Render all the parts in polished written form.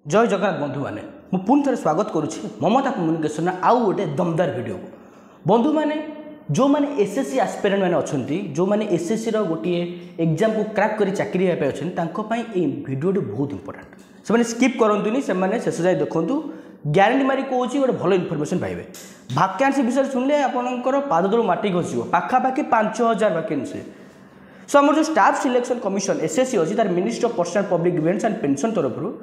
जय जगन्नाथ बंधु मैंने पुणी थे स्वागत करुच्ची ममता कम्युनिकेशन आउ गोटे दमदार वीडियो बंधु मैंने जो मैंने एसएससी आस्पिरेंट मैंने अच्छा जो मैंने एसएससी गोटे एग्जाम को क्रैक कर चाकरी अच्छा भिडियो बहुत इंपोर्टाट से स्किप करतुनि से शेष जाए देखूँ ग्यारंटी मारी कौन गोटे भल इनफर्मेशन पाइबे भाकेंसी विषय शुणिले आपंकर पाद तलू मटी घसीब पाखापाखि 5000 भाकेंसी सो आम जो स्टाफ सिलेक्शन कमिशन एसएससी अच्छी तार ministry of personnel public events and pension तरफ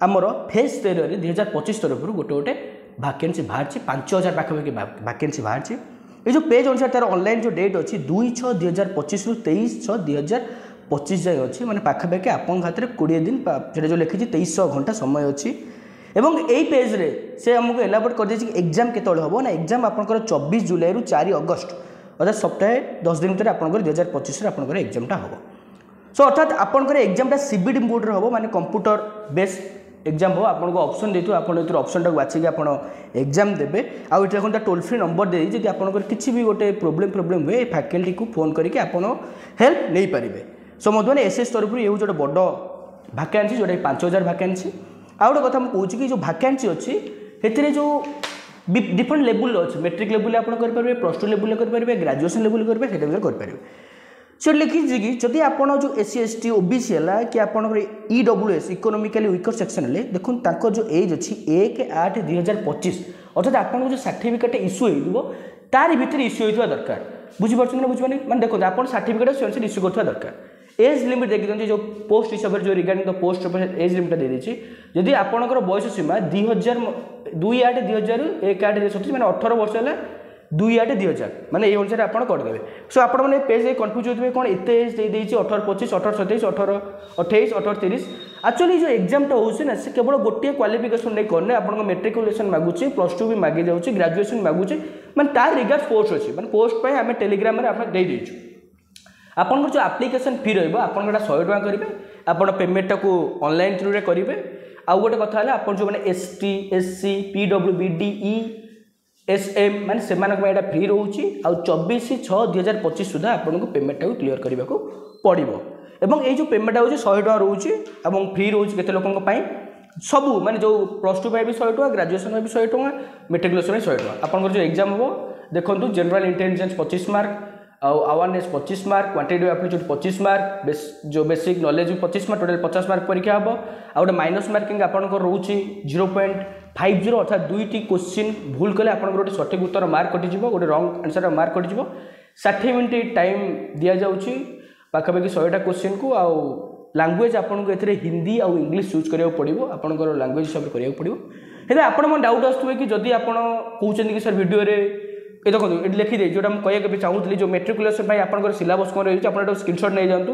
आमर फेज 13 2025 तरफ गोटे गोटे भाकेंसी बाहर 5000 पाखापाखि भाकेंसी बाहर ये जो पेज अनुसार तार ऑनलाइन जो डेट अच्छी 2/6/2025 रु 23/6/2025 जाए अच्छी मैंने पाखापाखि आपन हाथ में 20 दिन जो लिखी 2300 घंटा समय अच्छी एवं यही पेज रे से आमको एलाबोरेट कर दी एग्जाम केतले हम ना एग्जाम आपंकर 24 जुलाई रु 4 अगस्त अर्थात सप्ताह 10 दिन भर आपंकर 2025 आपंकर एग्जामटा हम सो अर्थात आपंकर एग्जामटा सीबीडी मोड रे हम माने कंप्यूटर बेस एग्जाम हो आपको ऑप्शन देते आप ऑप्शन टाक बाछिक आप एग्जाम देते आउ ये देखो टोल फ्री नंबर दे जी आपंकर किसी भी गोटे प्रोब्लेम हुए फैकल्टी को फोन करके आप हेल्प नहीं पारे सो मत मैंने एसएस तरफ ये गोटे बड़ भाकेंसी जोटा 5000 भाकेंसी आउ गोटे कथा मुझे कि जो भाकेंसी अच्छी से जो डिफरेंट लेवल अच्छे मेट्रिक लेवल आप करेंगे प्लस टू लेवल करेंगे ग्रेजुएशन लेवल करेंगे करेंगे से लिखी कि जदि आप जो एससी एसटी ओबीसी है कि आपंकर ईडब्ल्यूएस इकोनॉमिकली वीकर सेक्शन है देखो जो एज अच्छी 1/8/2025 अर्थात आपको जो सर्टिफिकेट इश्यू हो तार भीतर इश्यू होता दरकार बुझीपार ना बुझे माने देखो आप सर्टिफिकेट से अनुसार इश्यू करता दरकार एज लिमिट देखिए जो पोस्ट हिसाब से जो regarding the post age limit दे देती जदि आपंकर बयस सीमा 2/8/2027 मैंने 18 वर्ष है 2/8/2000 माने ये अनुसार आप करदे सो आप पेज कन्फ्यूज होते कौन एत एज दे 18-25 18-27 18-28 18-30 एक्चुअली जो एग्जामटा हो से केवल गोटे क्वालिफिकेशन नहीं करने आप मेट्रिकुलेसन मागुचे प्लस टू भी मागे जाऊँगी ग्रेजुएशन मागुचे मैंने तार रिगार्ड पोस्ट अच्छी मैंने पोस्ट पर आम टेलीग्राम दे देचु आपंकर जो आप्लिकेसन फी रहा 100 टका करेंगे आप पेमेंटा को ऑनलाइन थ्रू रे करेंगे आउ गोटे कथा है आप जो मैंने एसटी एससी पीडब्ल्यूबीडीई एसएम माने से फ्री रोचे आ 24/6/2025 सुधा आपको पेमेंटा को क्लीयर करने को पड़ो एवं ये जो पेमेंट हो 100 टका रोचे और फ्री रोचे केते लोकों सबू माने जो प्लस टू भी 100 टका ग्रेजुएशन भी 100 टका मेट्रिकुलेसन 100 टका आपंकर जो एग्जाम हो देखो general intelligence 25 mark awareness 25 mark quantitative aptitude 25 mark जो basic knowledge 25 mark total 50 mark परीक्षा हम आ गए माइनस मार्किंग आपंकर रोचे 0.50 अर्थात 2टी क्वेश्चन भूल कले आप गोटे सठिक उत्तर मार्क कटिज गोटे रंग आंसर मार्क कटिज 60 मिनिट टाइम दि जाऊँगी पाखापाखि 100टा क्वेश्चन को आउ लैंग्वेज आपको ए हिंदी आउ इंग्लिश यूज करा पड़ो आपंकर लैंग्वेज हिसाब से करा पड़ो आप डाउट आसुए कि जदि आप कहते कि सर वीडियो ये देखो ये लिखिदे जोटा मुझे कहूँ चाहूँगी जो मेट्रिकुलेसन आपंकर सिलेबस कौन रही है स्क्रीनशॉट नहीं जातु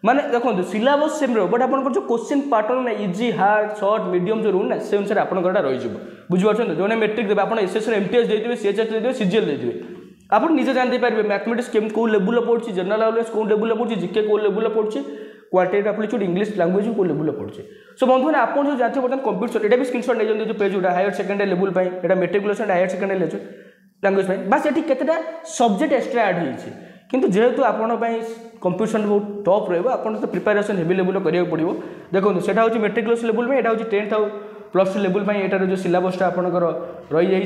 माने देखो सिलेबस सेम रहा बट आप जो question pattern easy hard short medium जो रूल ना से अनुसार आपंकर रही बुझीपार जो मैट्रिक देते आप एसएस एमटीएस देते सीएचएस देते सीजीएल देते आप निजे जानते पारे मैथमेटिक्स कौ लेवल पड़े जनरल अवेयरनेस कौ लेवल पड़े जीके कौ लेवल पड़े क्वांटिटेटिव एप्टीट्यूड इंग्लिश लैंग्वेज को लेवल पड़े सो बंधु मैंने आप जो जानते बर्तमान कंप्यूटर ये भी स्क्रीनशॉट नहीं जाते जो पेज गुड़ा हायर सेकेंडरी लेवल पर मेट्रिकुलेसन हायर सेकेंडरी लैंग्वेज बस ये केतेटा सब्जेक्ट एक्सट्रा ऐड होती किंतु जेहेतु आपण कंपिटिशन बहुत टफ रहा तो प्रिपेरेसन हेवी लेवल करा पड़ो देखो सेटा हूँ मेट्रिकुलेसन लेवल में यहाँ हूँ 10th आउ प्लस टू लेवल में यहाँ जो सिलेबसटा आपंकर रही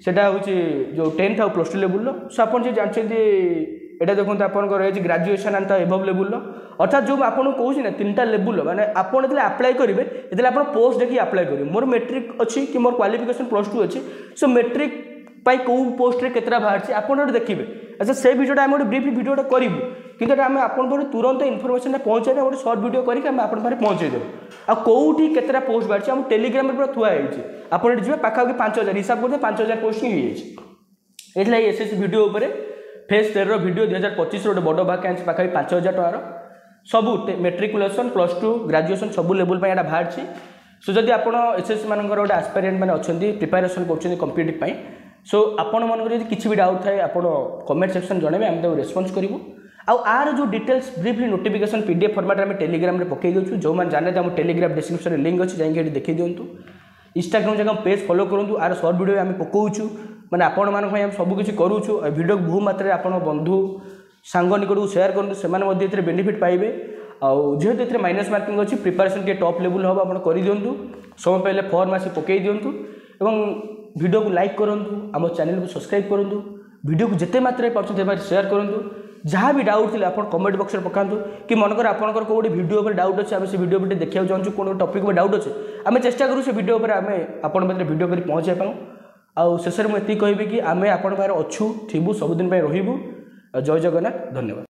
जाटा हूँ जो 10th आउ प्लस टू लेवल सो आप जानते यहाँ देखो आपंकर रही ग्रेजुएशन एंड एबव लेवल अर्थात जो आपको कौन ना 3टा लेवल माने आपड़ आप्लाय करेंगे ये आप पोस्ट देखिए आप्लाय करेंगे मोर मेट्रिक अच्छी कि मोर क्वालिफिकेशन प्लस टू अच्छी सो मेट्रिक कौ पोस्ट रे केतरा बाहर आप देखिए अच्छा से वीडियोटा आम गोटे ब्रीफ वीडियोटा करूँ कि आम आपको तुरंत इनफर्मेशन पहुँचे गोटे सर्ट वीडियो करके आप पहुँचेदेव आ कौटी केतरा पोस्ट बाहर आम टेलीग्राम पूरा थुआ आप जी पाखापाखि 5000 हिसाब करते 5000 पोस्ट ही होती एसएस वीडियो फेज 13 वीडियो 2025 गोटे बड़ भाकेंसी पाखापाखि 5000 टकर सबू मेट्रिकुलेसन प्लस टू ग्रेजुएशन सबू लेवल पर बाहर सो जदि आप एसएस मान गोटे आस्पायरेंट मैंने अच्छा प्रिपेरेसन कर कम्पिटिटिव सो आपण मन किसी भी डाउट थाए आप कमेंट सेक्शन जनइबे आम रेस्पॉन्स करूँ आर जो details briefly notification PDF format में टेलीग्राम में पकई दूँ जो मैंने जाने आम टेलीग्राम डिस्क्रिप्शन में लिंक अच्छी जाइए देखी दिंतु इंस्टाग्राम जगह पेज फॉलो करूँ आर सर्ट वीडियो आम पकाऊँ मैंने आपण मैं सबकि करूँ वीडियो बहु मात्रा आप बंधु सांग निकट को सेयार करूँ से बेनिफिट पाइबे जेहेतु ये माइनस मार्किंग अच्छी प्रिपरेशन के टॉप लेवल हम आप कर दिंतु समय पाइले फॉर्म आसी पकई दिंतु एवं वीडियो को लाइक करूँ आम चैनल को सब्सक्राइब करूँ वीडियो को जिते मात्रा पार्टी शेयर करूँ जहाँ भी डाउट थे आप कमेंट बॉक्स में पकातु कि मनकर आपंकर कौटे वीडियो पर डाउट अच्छे आम से वीडियो पर देखा चाहूँ कौन टॉपिक पर डाउट अच्छे आम चेष्टा करूँ से वीडियो पर आम आपण वीडियो कर पहुँचे पाऊँ आउ शेष में ये कहबी कि आम आपण अच्छू थी सबुदिन रू जय जगन्नाथ धन्यवाद।